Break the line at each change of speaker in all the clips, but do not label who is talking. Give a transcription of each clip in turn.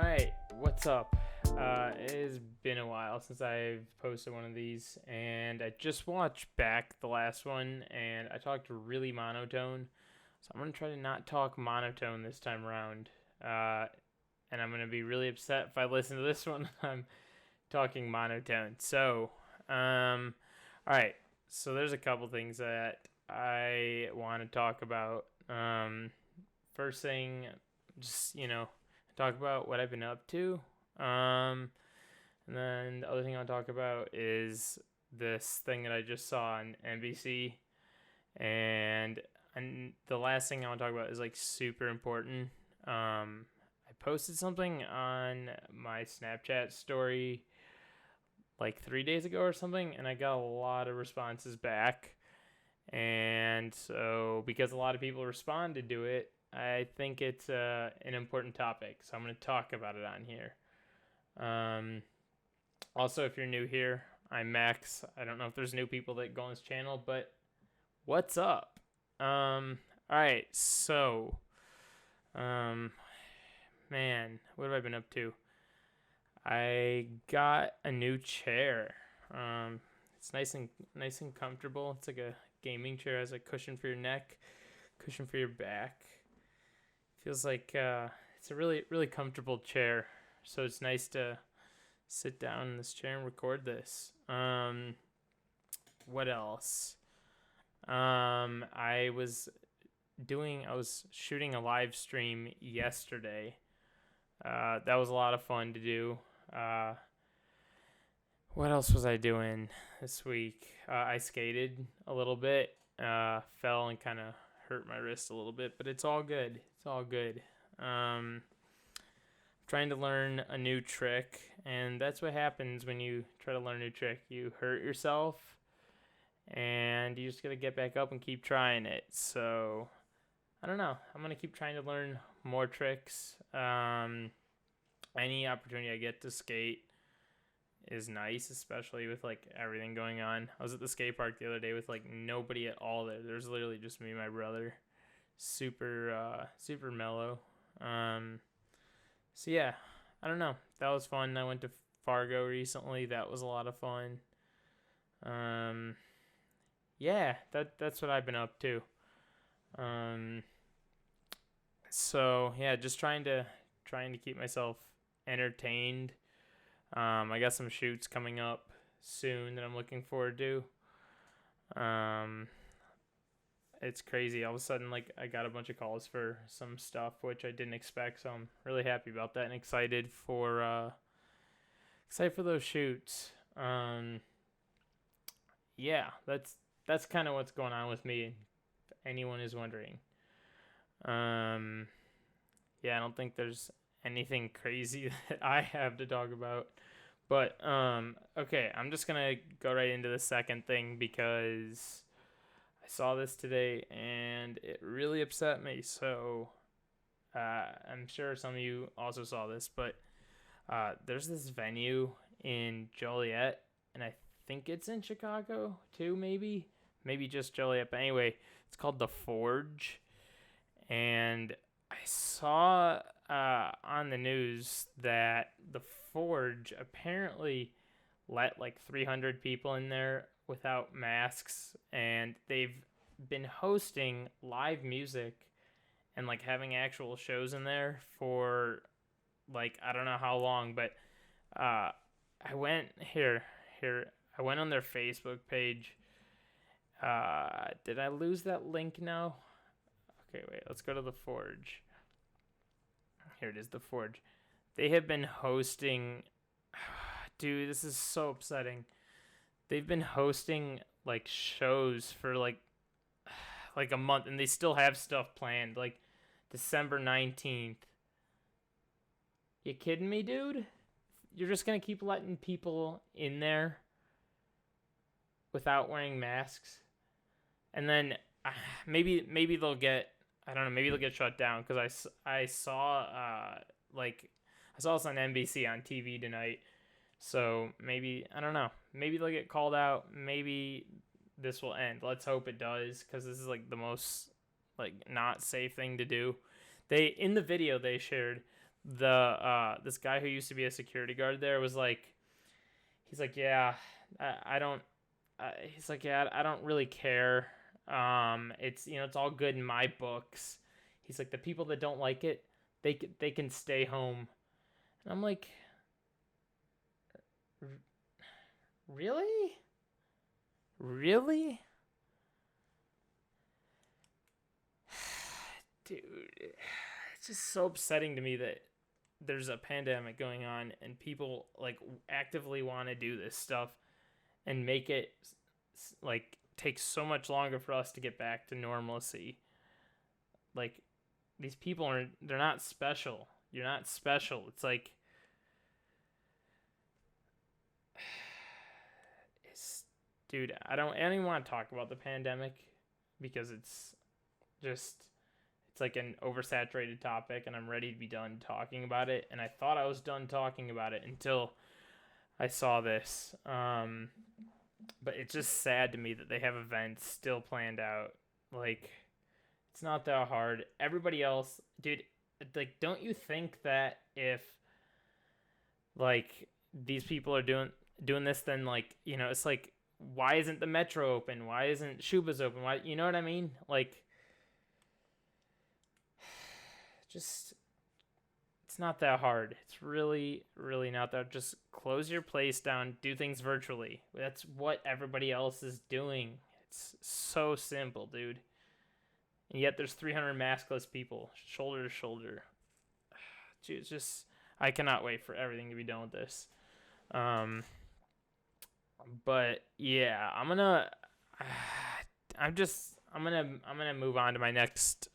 Alright, what's up? It has been a while since I've posted one of these, and I just watched back the last one, and I talked really monotone, so I'm going to try to not talk monotone this time around. And I'm going to be really upset if I listen to this one I'm talking monotone. Alright, so there's a couple things that I want to talk about. First thing, just, talk about what I've been up to. And then the other thing I'll talk about is this thing that I just saw on NBC. And the last thing I want to talk about is like super important. I posted something on my Snapchat story like 3 days ago or something, and I got a lot of responses back. And so, because a lot of people responded to it, I think it's an important topic, so I'm going to talk about it on here. Also, if you're new here, I'm Max. I don't know if there's new people that go on this channel, but what's up? Alright, so, man, what have I been up to? I got a new chair. It's nice and comfortable. It's like a gaming chair. It has a cushion for your neck, cushion for your back. Feels like it's a really comfortable chair, so it's nice to sit down in this chair and record this. What else? I was shooting a live stream yesterday. That was a lot of fun to do. What else was I doing this week? I skated a little bit, fell and kind of hurt my wrist a little bit, but it's all good. It's all good. Trying to learn a new trick, and that's what happens when you try to learn a new trick. You hurt yourself, and you just gotta get back up and keep trying it. So, I don't know. I'm gonna keep trying to learn more tricks. Any opportunity I get to skate is nice, especially with like everything going on. I was at the skate park the other day with like nobody at all there. There's literally just me and my brother. Super mellow. So yeah, I don't know. That was fun. I went to Fargo recently. That was a lot of fun. Yeah, that's what I've been up to. So yeah, just trying to keep myself entertained. I got some shoots coming up soon that I'm looking forward to. It's crazy. All of a sudden, like, I got a bunch of calls for some stuff which I didn't expect, so I'm really happy about that and excited for those shoots. Yeah, that's kind of what's going on with me, if anyone is wondering. Yeah, I don't think there's anything crazy that I have to talk about. But okay, I'm just gonna go right into the second thing because I saw this today and it really upset me. So I'm sure some of you also saw this, but there's this venue in Joliet, and I think it's in Chicago too, maybe just Joliet. But anyway, it's called The Forge, and I saw on the news that the Forge apparently let like 300 people in there without masks, and they've been hosting live music and like having actual shows in there for like I don't know how long, but I went here. I went on their Facebook page. Did I lose that link now? Okay, wait, let's go to The Forge. Here it is, The Forge. They have been hosting... Dude, this is so upsetting. They've been hosting, like, shows for, like a month, and they still have stuff planned, like, December 19th. You kidding me, dude? You're just gonna keep letting people in there without wearing masks? And then maybe they'll get... I don't know. Maybe they'll get shut down because I saw this on NBC on TV tonight. So maybe I don't know. Maybe they'll get called out. Maybe this will end. Let's hope it does, because this is like the most like not safe thing to do. In the video they shared, the this guy who used to be a security guard there was like, he's like, yeah, I don't. He's like, yeah, I don't really care. It's it's all good in my books. He's like, the people that don't like it, they can stay home. And I'm like, really, really, dude. It's just so upsetting to me that there's a pandemic going on and people like actively want to do this stuff and make it like take so much longer for us to get back to normalcy. Like these people are they're not special. You're not special. It's like it's dude, I don't even want to talk about the pandemic because just it's like an oversaturated topic and I'm ready to be done talking about it, and I thought I was done talking about it until I saw this. But it's just sad to me that they have events still planned out. Like, it's not that hard. Everybody else, dude, like, don't you think that if like these people are doing this, then like it's like, why isn't the metro open? Why isn't Shuba's open? Why, you know what I mean? Like, just it's not that hard. It's really, really not that. Just close your place down, do things virtually. That's what everybody else is doing. It's so simple, dude. And yet there's 300 maskless people, shoulder to shoulder. Dude, it's just I cannot wait for everything to be done with this. Um, but yeah, I'm gonna move on to my next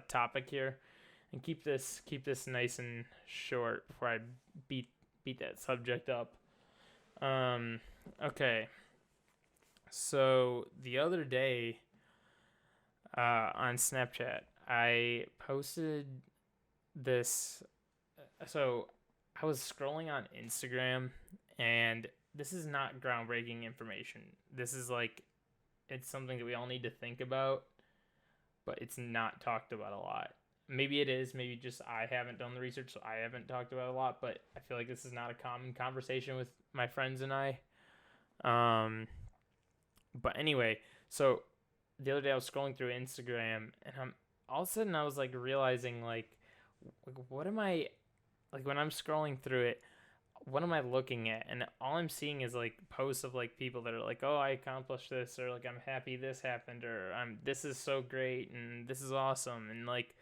topic here and keep this nice and short before I beat that subject up. Okay. So the other day, on Snapchat, I posted this. So I was scrolling on Instagram, and this is not groundbreaking information. This is like, it's something that we all need to think about, but it's not talked about a lot. Maybe it is. Maybe just I haven't done the research, so I haven't talked about it a lot. But I feel like this is not a common conversation with my friends and I. But anyway, so the other day I was scrolling through Instagram, and all of a sudden I was like realizing like what am I, like when I'm scrolling through it, what am I looking at? And all I'm seeing is like posts of like people that are like, oh, I accomplished this, or like I'm happy this happened, or this is so great and this is awesome, and like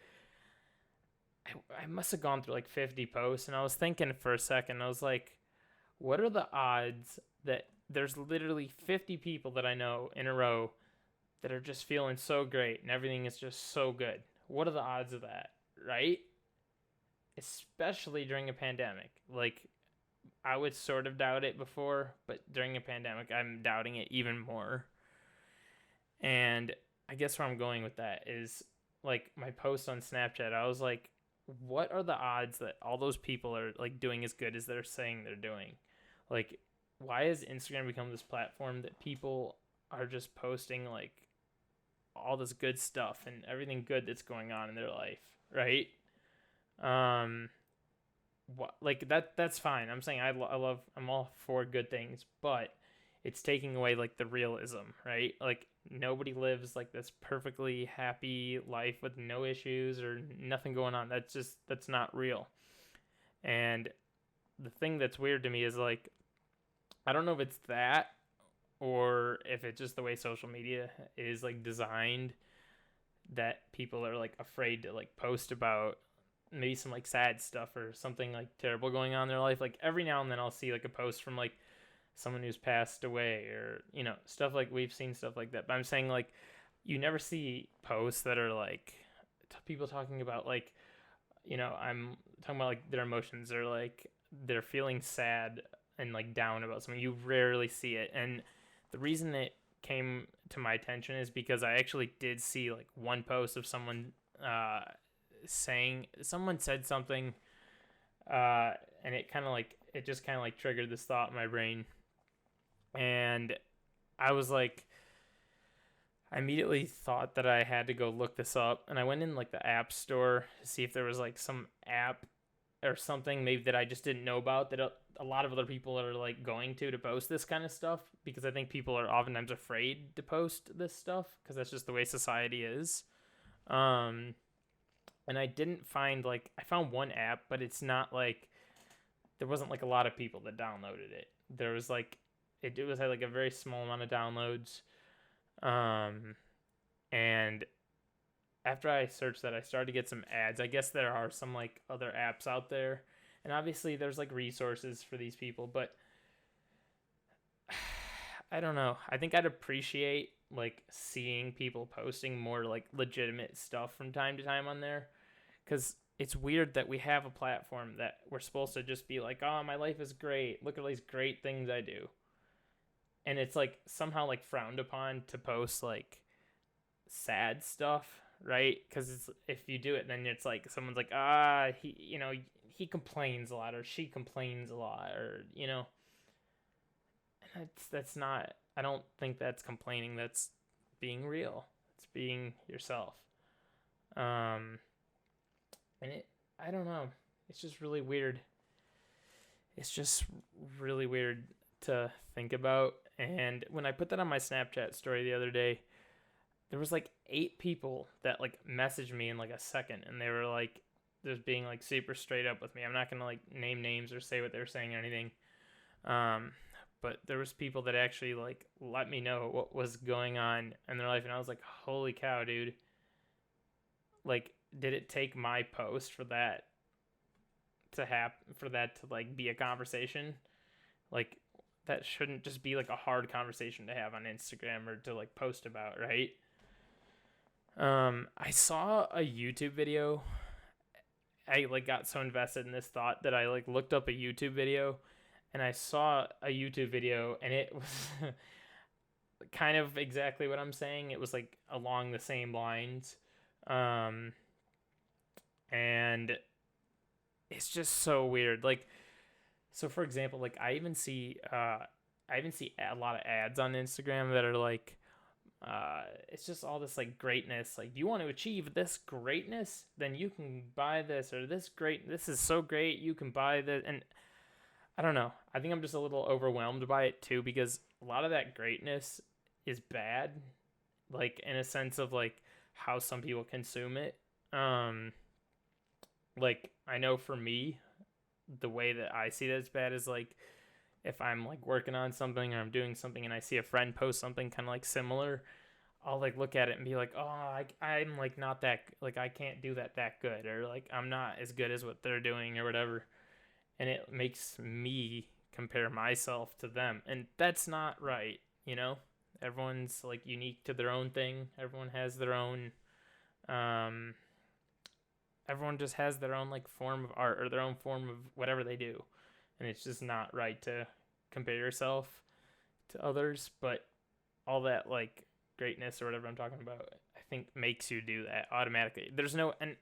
I must have gone through like 50 posts, and I was thinking for a second, I was like, what are the odds that there's literally 50 people that I know in a row that are just feeling so great and everything is just so good? What are the odds of that, right? Especially during a pandemic. Like, I would sort of doubt it before, but during a pandemic, I'm doubting it even more. And I guess where I'm going with that is like my post on Snapchat, I was like, what are the odds that all those people are like doing as good as they're saying they're doing? Like, why has Instagram become this platform that people are just posting like all this good stuff and everything good that's going on in their life, right? Um, what, like that's fine. I'm saying I'm all for good things, but it's taking away like the realism, right? Like nobody lives like this perfectly happy life with no issues or nothing going on. That's not real. And the thing that's weird to me is like, I don't know if it's that or if it's just the way social media is like designed, that people are like afraid to like post about maybe some like sad stuff or something like terrible going on in their life. Like every now and then I'll see like a post from like someone who's passed away, or stuff like, we've seen stuff like that, but I'm saying like you never see posts that are like people talking about like, I'm talking about like their emotions, or like they're feeling sad and like down about something. You rarely see it. And the reason it came to my attention is because I actually did see like one post of someone someone said something, and it just kind of like triggered this thought in my brain. And I was like, I immediately thought that I had to go look this up, and I went in like the app store to see if there was like some app or something maybe that I just didn't know about that a lot of other people are like going to post this kind of stuff, because I think people are oftentimes afraid to post this stuff because that's just the way society is. Um, and I didn't find like I found one app, but it's not like there wasn't like a lot of people that downloaded it. There was like it was had like a very small amount of downloads. And after I searched that, I started to get some ads. I guess there are some like other apps out there, and obviously there's like resources for these people, but I don't know. I think I'd appreciate like seeing people posting more like legitimate stuff from time to time on there, because it's weird that we have a platform that we're supposed to just be like, oh, my life is great. Look at all these great things I do. And it's like somehow like frowned upon to post like sad stuff, right? Because if you do it, then it's like someone's like, he complains a lot, or she complains a lot, or that's not. I don't think that's complaining. That's being real. It's being yourself. And I don't know. It's just really weird. It's just really weird to think about. And when I put that on my Snapchat story the other day, there was like 8 people that like messaged me in like a second, and they were like just being like super straight up with me. I'm not gonna like name names or say what they're saying or anything. But there was people that actually like let me know what was going on in their life, and I was like, holy cow, dude. Like, did it take my post for that to happen, for that to like be a conversation? Like, that shouldn't just be like a hard conversation to have on Instagram or to like post about, right? I saw a YouTube video. I like got so invested in this thought that I like looked up a YouTube video, and I saw a YouTube video, and it was kind of exactly what I'm saying. It was like along the same lines. And it's just so weird. Like, so for example, like I even see a lot of ads on Instagram that are like, it's just all this like greatness. Like, you want to achieve this greatness, then you can buy this, or this is so great, you can buy this. And I don't know. I think I'm just a little overwhelmed by it too, because a lot of that greatness is bad, like in a sense of like how some people consume it. Like, I know for me, the way that I see that it's bad is like if I'm like working on something or I'm doing something and I see a friend post something kind of like similar, I'll like look at it and be like, oh, I'm like not that, like I can't do that good, or like I'm not as good as what they're doing or whatever. And it makes me compare myself to them. And that's not right, you know? Everyone's like unique to their own thing. Everyone has their own everyone just has their own like form of art or their own form of whatever they do. And it's just not right to compare yourself to others, but all that like greatness or whatever I'm talking about, I think makes you do that automatically. There's no, and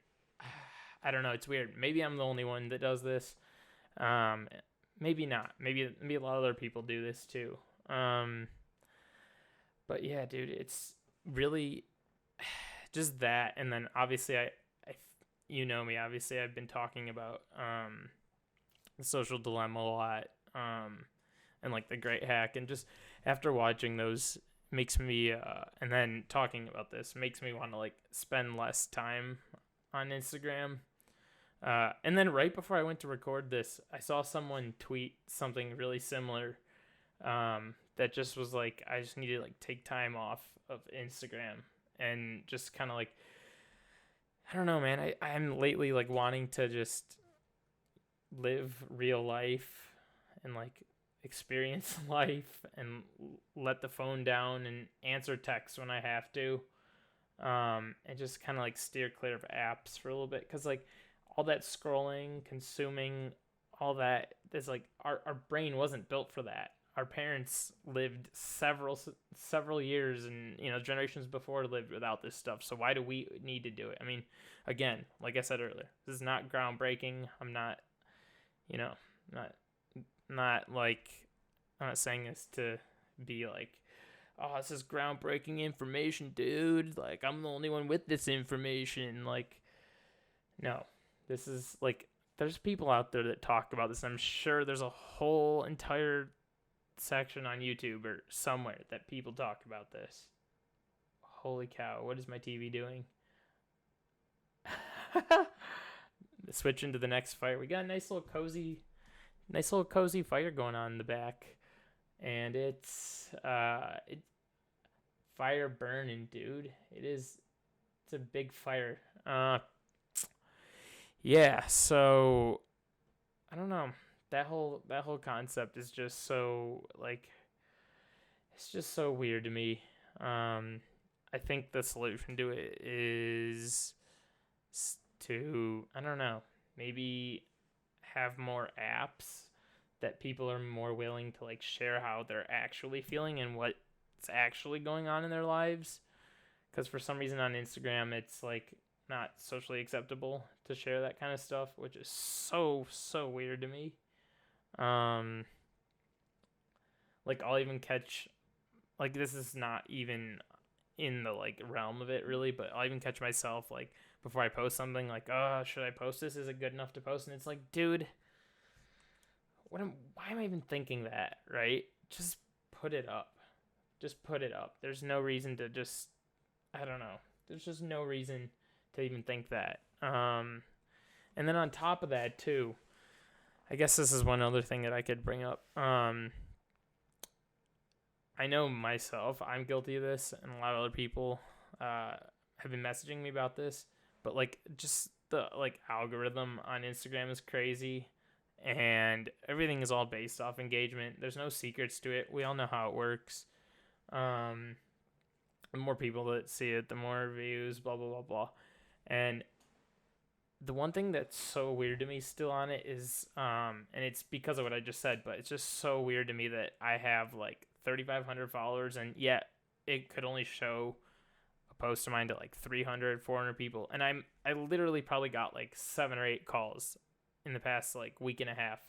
I don't know, it's weird. Maybe I'm the only one that does this. Maybe not. Maybe a lot of other people do this too. But yeah, dude, it's really just that. And then obviously you know me, obviously I've been talking about the Social Dilemma a lot, and like The Great Hack, and just after watching those makes me and then talking about this makes me want to like spend less time on Instagram. And then right before I went to record this, I saw someone tweet something really similar, that just was like, I just need to like take time off of Instagram and just kind of like, I don't know, man. I'm lately like wanting to just live real life and like experience life and let the phone down and answer texts when I have to, and just kind of like steer clear of apps for a little bit, because like all that scrolling, consuming, all that is like our brain wasn't built for that. Our parents lived several years, and generations before lived without this stuff. So why do we need to do it? I mean, again, like I said earlier, this is not groundbreaking. I'm not, not like, I'm not saying this to be like, oh, this is groundbreaking information, dude. Like, I'm the only one with this information. Like, no, this is like there's people out there that talk about this. And I'm sure there's a whole entire section on YouTube or somewhere that people talk about this. Holy cow, what is my TV doing? Switch into the next fire. We got a nice little cozy fire going on in the back. And it's fire burning, dude. It's a big fire. Yeah, so I don't know. That whole concept is just so like it's just so weird to me. I think the solution to it is to, I don't know, maybe have more apps that people are more willing to like share how they're actually feeling and what's actually going on in their lives. Because for some reason on Instagram, it's like not socially acceptable to share that kind of stuff, which is so weird to me. Like I'll even catch, like this is not even in the like realm of it really, but I'll even catch myself like before I post something like, oh, should I post this? Is it good enough to post? And it's like, dude, why am I even thinking that, right? Just put it up. Just put it up. There's no reason to just, I don't know. There's just no reason to even think that. And then on top of that too, I guess this is one other thing that I could bring up. I know myself, I'm guilty of this, and a lot of other people have been messaging me about this. But like, just the like algorithm on Instagram is crazy, and everything is all based off engagement. There's no secrets to it. We all know how it works. The more people that see it, the more views, blah blah blah blah. And the one thing that's so weird to me still on it is, and it's because of what I just said, but it's just so weird to me that I have like 3,500 followers, and yet it could only show a post of mine to like 300, 400 people. And I literally probably got like 7 or 8 calls in the past like week and a half,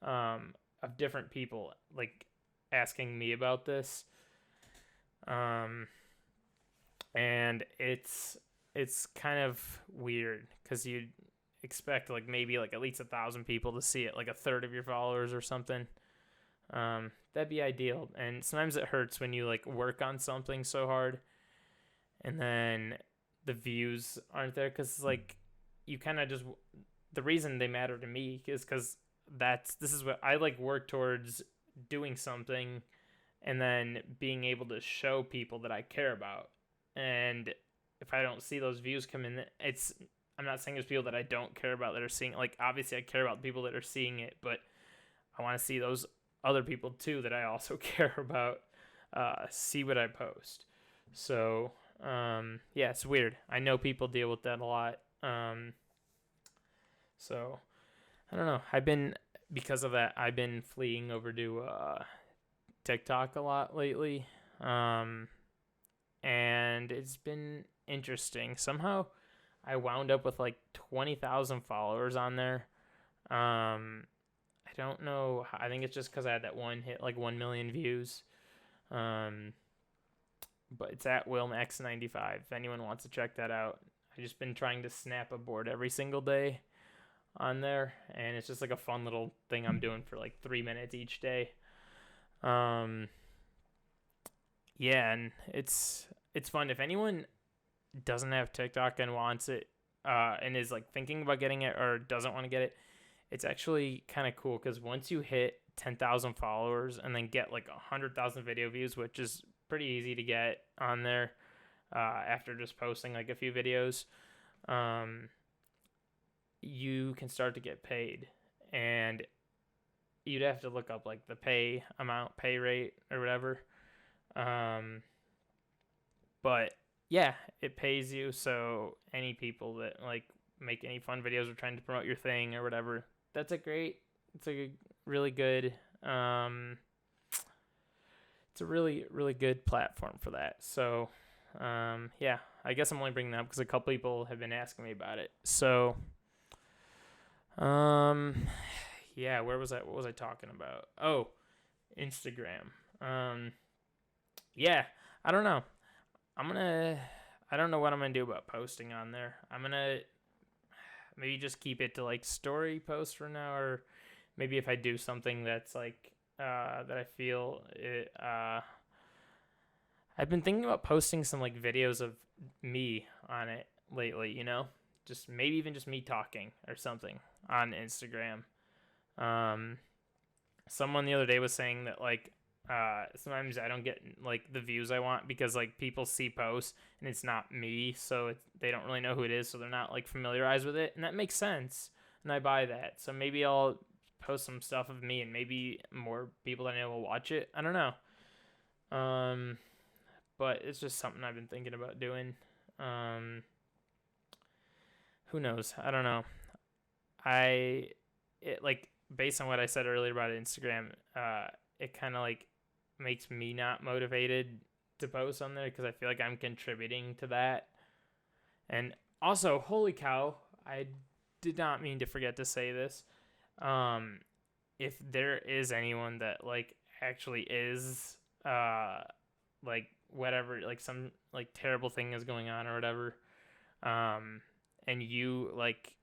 of different people like asking me about this. And it's kind of weird because you'd expect like maybe like at least 1,000 people to see it, like a third of your followers or something. That'd be ideal. And sometimes it hurts when you like work on something so hard and then the views aren't there, because like you kind of just, the reason they matter to me is because this is what I like work towards, doing something and then being able to show people that I care about. And if I don't see those views come in, I'm not saying there's people that I don't care about that are seeing it. Like obviously I care about the people that are seeing it, but I want to see those other people too that I also care about see what I post. So yeah, it's weird. I know people deal with that a lot. So I don't know. Because of that, I've been fleeing over to TikTok a lot lately. And it's been interesting. Somehow I wound up with like 20,000 followers on there. I don't know. I think it's just because I had that one hit like 1 million views. But it's at WilmX95 if anyone wants to check that out. I've just been trying to snap a board every single day on there, and it's just like a fun little thing I'm doing for like 3 minutes each day. Yeah, and it's fun. If anyone doesn't have TikTok and wants it, and is like thinking about getting it or doesn't want to get it, it's actually kind of cool because once you hit 10,000 followers and then get like 100,000 video views, which is pretty easy to get on there after just posting like a few videos, you can start to get paid. And you'd have to look up like the pay rate or whatever. But yeah, it pays you. So any people that like make any fun videos or trying to promote your thing or whatever, it's a really good, it's a really, really good platform for that. So, yeah, I guess I'm only bringing that up because a couple people have been asking me about it. So, yeah, where was I? What was I talking about? Oh, Instagram. Yeah, I don't know. I don't know what I'm gonna do about posting on there. maybe just keep it to like story posts for now, or maybe if I do something that's like that I feel it. I've been thinking about posting some like videos of me on it lately. Just maybe even just me talking or something on Instagram. Um, Someone the other day was saying that like sometimes I don't get like the views I want because like people see posts and it's not me, so they don't really know who it is, so they're not like familiarized with it, and that makes sense, and I buy that. So maybe I'll post some stuff of me, and maybe more people that I know will watch it. I don't know. But it's just something I've been thinking about doing. Um, who knows? I don't know. It like based on what I said earlier about Instagram, it kind of like makes me not motivated to post on there because I feel like I'm contributing to that. And also, holy cow, I did not mean to forget to say this. If there is anyone that like actually is like whatever, like some like terrible thing is going on or whatever, and you like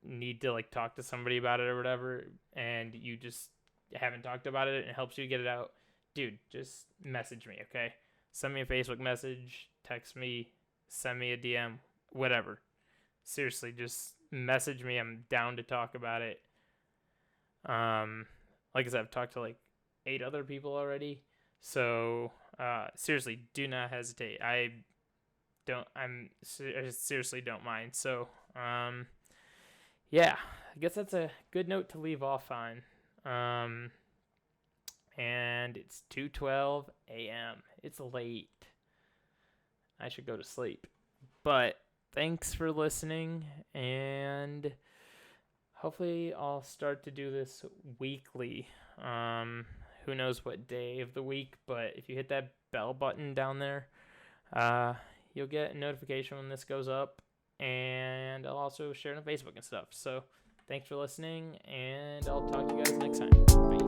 need to like talk to somebody about it or whatever, and you just haven't talked about it and it helps you get it out, dude, just message me, okay? Send me a Facebook message, text me, send me a DM, whatever. Seriously, just message me. I'm down to talk about it. Like I said, I've talked to like 8 other people already. So, seriously, do not hesitate. I seriously don't mind. So, yeah, I guess that's a good note to leave off on. And it's 2:12 a.m. It's late. I should go to sleep. But thanks for listening, and hopefully I'll start to do this weekly. Who knows what day of the week, but if you hit that bell button down there, you'll get a notification when this goes up, and I'll also share it on Facebook and stuff. So thanks for listening, and I'll talk to you guys next time. Bye.